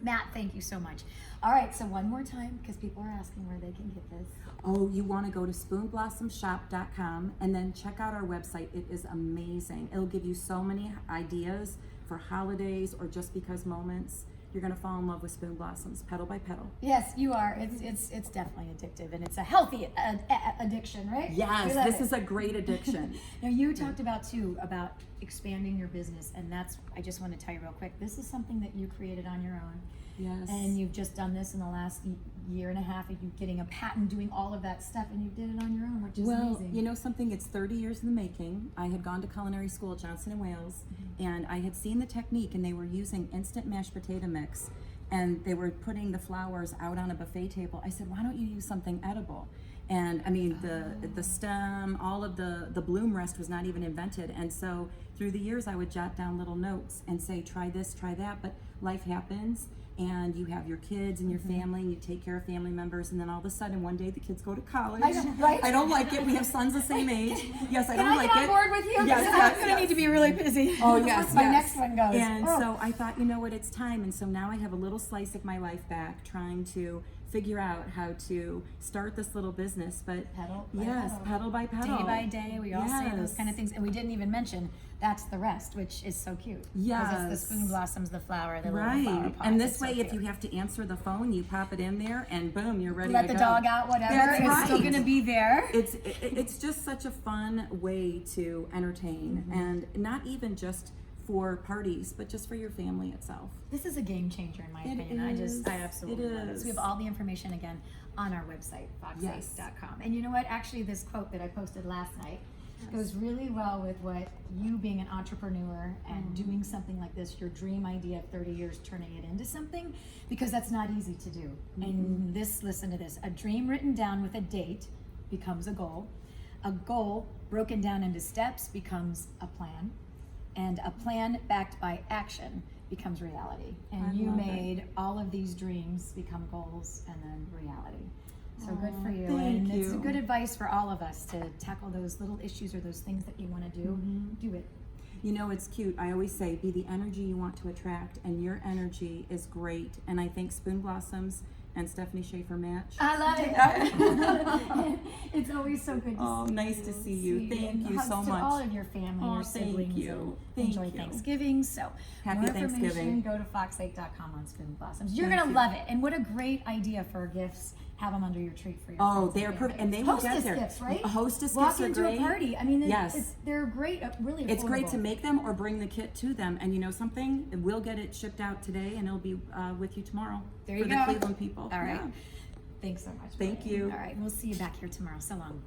Matt, thank you so much. All right, so one more time, because people are asking where they can get this. Oh, you want to go to spoonblossomshop.com and then check out our website. It is amazing. It'll give you so many ideas for holidays or just because moments. You're going to fall in love with Spoon Blossoms, petal by petal. Yes, you are. It's definitely addictive, and it's a healthy addiction, right? Yes, this is a great addiction. Now, you talked about expanding your business, and I just want to tell you real quick, this is something that you created on your own. Yes. And you've just done this in the last year and a half of you getting a patent, doing all of that stuff, and you did it on your own, which is amazing. Well, you know something, it's 30 years in the making. I had gone to culinary school at Johnson & Wales, and I had seen the technique, and they were using instant mashed potato mix, and they were putting the flours out on a buffet table. I said, why don't you use something edible? And I mean, the stem, all of the bloom rest was not even invented. And so through the years, I would jot down little notes and say, try this, try that, but life happens. And you have your kids and your family, and you take care of family members, and then all of a sudden one day the kids go to college. I know, right? I don't like it. We have sons the same age. Yes, I Can don't I like get on it. board with you? Yes, I'm going to need to be really busy. Oh yes, Once my yes. next one goes. And so I thought, you know what, it's time. And so now I have a little slice of my life back, trying to figure out how to start this little business. But Petal by yes, petal by petal, day by day. We all say those kind of things, and we didn't even mention that's the rest, which is so cute. Yes, because it's the spoon blossoms, the flower, the little flower pot. And this It's way, so if you cute. have to answer the phone, you pop it in there, and boom, you're ready Let to the go. dog out, whatever. That's It's still right. going to be there. It's just such a fun way to entertain, and not even just for parties, but just for your family itself. This is a game changer in my It opinion. is. I absolutely It love it. is. So we have all the information again on our website, fox8.com. And you know what? Actually, this quote that I posted last night goes really well with what you being an entrepreneur and doing something like this, your dream idea of 30 years, turning it into something, because that's not easy to do. And listen to this, a dream written down with a date becomes a goal broken down into steps becomes a plan, and a plan backed by action becomes reality. And you made all of these dreams become goals and then reality. So good for you. Thank It's you. good advice for all of us to tackle those little issues or those things that you want to do. Do it. You know, it's cute. I always say, be the energy you want to attract, and your energy is great. And I think Spoon Blossoms and Stefani Schaefer match. I love it. It's always so good to Oh, see nice you. to see you. And Thank you hugs so to much. all of your family, Oh, your thank siblings. you. And Thank enjoy you. Thanksgiving. So Happy more Thanksgiving. information, go to fox8.com on Spoon Blossoms. You're Thank gonna you. love it. And what a great idea for gifts. Have them under your tree for your Oh, friends they are and perfect, family. and they will Hostess get there. gifts, right? Hostess Walk gifts are into great. a party. I mean, Yes. they're great, really affordable. It's great to make them or bring the kit to them. And you know something? We'll get it shipped out today, and it'll be with you tomorrow. There you for go. the Cleveland people. All right. Yeah. Thanks so much. Thank Brian. you. All right. We'll see you back here tomorrow. So long.